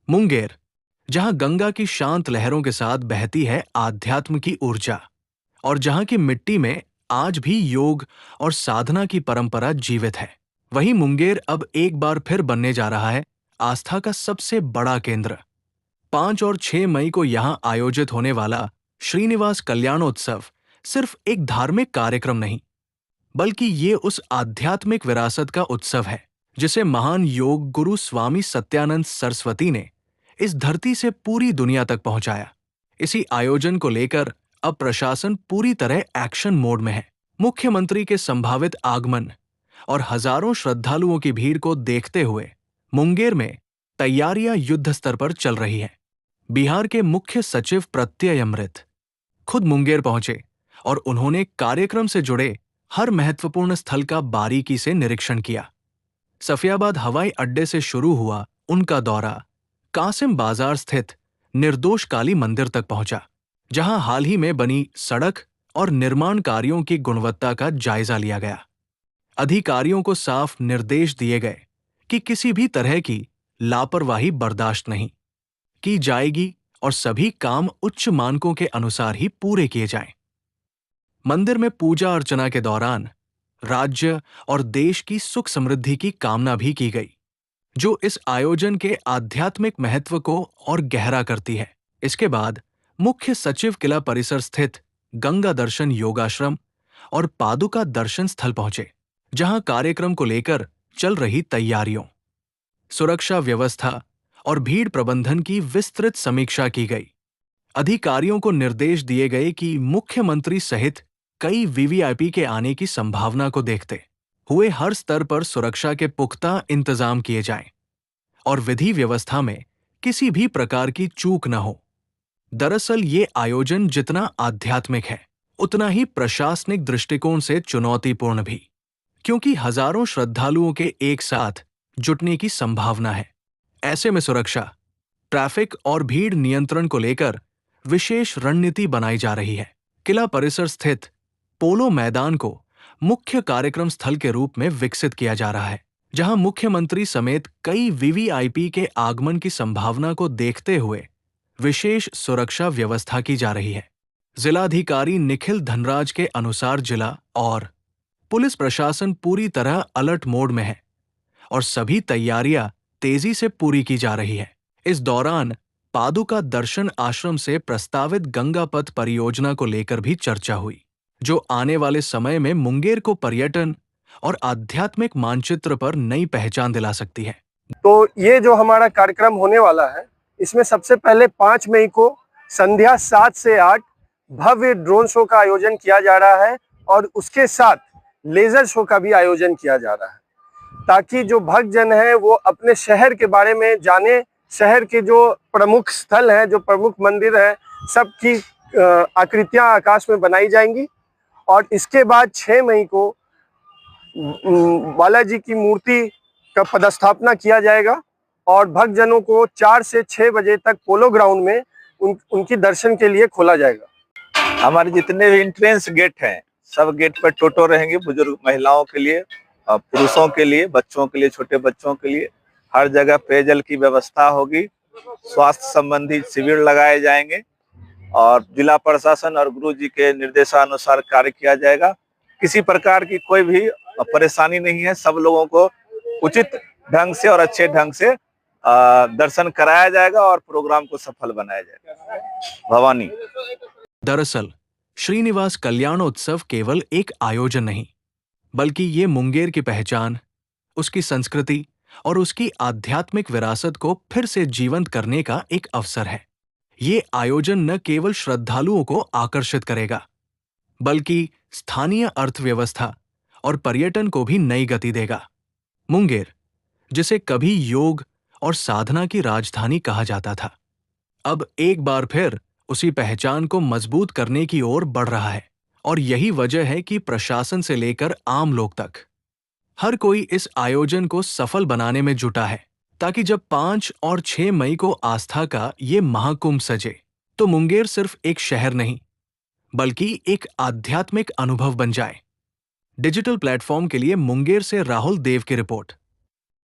मुंगेर, जहां गंगा की शांत लहरों के साथ बहती है आध्यात्म की ऊर्जा और जहां की मिट्टी में आज भी योग और साधना की परंपरा जीवित है। वहीं मुंगेर अब एक बार फिर बनने जा रहा है आस्था का सबसे बड़ा केंद्र। 5 और 6 मई को यहां आयोजित होने वाला श्रीनिवास कल्याणोत्सव सिर्फ एक धार्मिक कार्यक्रम नहीं, बल्कि ये उस आध्यात्मिक विरासत का उत्सव है जिसे महान योग गुरु स्वामी सत्यानंद सरस्वती ने इस धरती से पूरी दुनिया तक पहुंचाया। इसी आयोजन को लेकर अब प्रशासन पूरी तरह एक्शन मोड में है। मुख्यमंत्री के संभावित आगमन और हजारों श्रद्धालुओं की भीड़ को देखते हुए मुंगेर में तैयारियां युद्ध स्तर पर चल रही हैं। बिहार के मुख्य सचिव प्रत्यय अमृत खुद मुंगेर पहुंचे और उन्होंने कार्यक्रम से जुड़े हर महत्वपूर्ण स्थल का बारीकी से निरीक्षण किया। सफियाबाद हवाई अड्डे से शुरू हुआ उनका दौरा कासिम बाजार स्थित निर्दोष काली मंदिर तक पहुंचा, जहां हाल ही में बनी सड़क और निर्माण कार्यों की गुणवत्ता का जायजा लिया गया। अधिकारियों को साफ निर्देश दिए गए कि किसी भी तरह की लापरवाही बर्दाश्त नहीं की जाएगी और सभी काम उच्च मानकों के अनुसार ही पूरे किए जाएं। मंदिर में पूजा अर्चना के दौरान राज्य और देश की सुख समृद्धि की कामना भी की गई, जो इस आयोजन के आध्यात्मिक महत्व को और गहरा करती है। इसके बाद मुख्य सचिव किला परिसर स्थित गंगा दर्शन योगाश्रम और पादुका दर्शन स्थल पहुंचे, जहां कार्यक्रम को लेकर चल रही तैयारियों, सुरक्षा व्यवस्था और भीड़ प्रबंधन की विस्तृत समीक्षा की गई। अधिकारियों को निर्देश दिए गए कि मुख्यमंत्री सहित कई वीवीआईपी के आने की संभावना को देखते हुए हर स्तर पर सुरक्षा के पुख्ता इंतजाम किए जाएं और विधि व्यवस्था में किसी भी प्रकार की चूक न हो। दरअसल ये आयोजन जितना आध्यात्मिक है, उतना ही प्रशासनिक दृष्टिकोण से चुनौतीपूर्ण भी, क्योंकि हजारों श्रद्धालुओं के एक साथ जुटने की संभावना है। ऐसे में सुरक्षा, ट्रैफिक और भीड़ नियंत्रण को लेकर विशेष रणनीति बनाई जा रही है। किला परिसर स्थित पोलो मैदान को मुख्य कार्यक्रम स्थल के रूप में विकसित किया जा रहा है, जहां मुख्यमंत्री समेत कई वीवीआईपी के आगमन की संभावना को देखते हुए विशेष सुरक्षा व्यवस्था की जा रही है। जिलाधिकारी निखिल धनराज के अनुसार जिला और पुलिस प्रशासन पूरी तरह अलर्ट मोड में है और सभी तैयारियां तेजी से पूरी की जा रही है। इस दौरान पादुका दर्शन आश्रम से प्रस्तावित गंगा पथ परियोजना को लेकर भी चर्चा हुई, जो आने वाले समय में मुंगेर को पर्यटन और आध्यात्मिक मानचित्र पर नई पहचान दिला सकती है। तो ये जो हमारा कार्यक्रम होने वाला है, इसमें सबसे पहले 5 मई को संध्या 7 से 8 भव्य ड्रोन शो का आयोजन किया जा रहा है और उसके साथ लेजर शो का भी आयोजन किया जा रहा है, ताकि जो भक्तजन है वो अपने शहर के बारे में जाने। शहर के जो प्रमुख स्थल हैं, जो प्रमुख मंदिर हैं, सबकी आकृतियां आकाश में बनाई जाएंगी। और इसके बाद 6 मई को बालाजी की मूर्ति का पदस्थापना किया जाएगा और भक्तजनों को 4 से 6 बजे तक पोलो ग्राउंड में उनकी दर्शन के लिए खोला जाएगा। हमारे जितने भी एंट्रेंस गेट हैं, सब गेट पर टोटो रहेंगे, बुजुर्ग महिलाओं के लिए, पुरुषों के लिए, बच्चों के लिए, छोटे बच्चों के लिए। हर जगह पेयजल की व्यवस्था होगी, स्वास्थ्य संबंधी शिविर लगाए जाएंगे और जिला प्रशासन और गुरु जी के निर्देशानुसार कार्य किया जाएगा। किसी प्रकार की कोई भी परेशानी नहीं है, सब लोगों को उचित ढंग से और अच्छे ढंग से दर्शन कराया जाएगा और प्रोग्राम को सफल बनाया जाएगा। भवानी। दरअसल श्रीनिवास कल्याणोत्सव केवल एक आयोजन नहीं, बल्कि ये मुंगेर की पहचान, उसकी संस्कृति और उसकी आध्यात्मिक विरासत को फिर से जीवंत करने का एक अवसर है। ये आयोजन न केवल श्रद्धालुओं को आकर्षित करेगा, बल्कि स्थानीय अर्थव्यवस्था और पर्यटन को भी नई गति देगा। मुंगेर, जिसे कभी योग और साधना की राजधानी कहा जाता था, अब एक बार फिर उसी पहचान को मजबूत करने की ओर बढ़ रहा है। और यही वजह है कि प्रशासन से लेकर आम लोग तक हर कोई इस आयोजन को सफल बनाने में जुटा है, ताकि जब 5 और 6 मई को आस्था का ये महाकुंभ सजे, तो मुंगेर सिर्फ एक शहर नहीं, बल्कि एक आध्यात्मिक अनुभव बन जाए। डिजिटल प्लेटफॉर्म के लिए मुंगेर से राहुल देव की रिपोर्ट।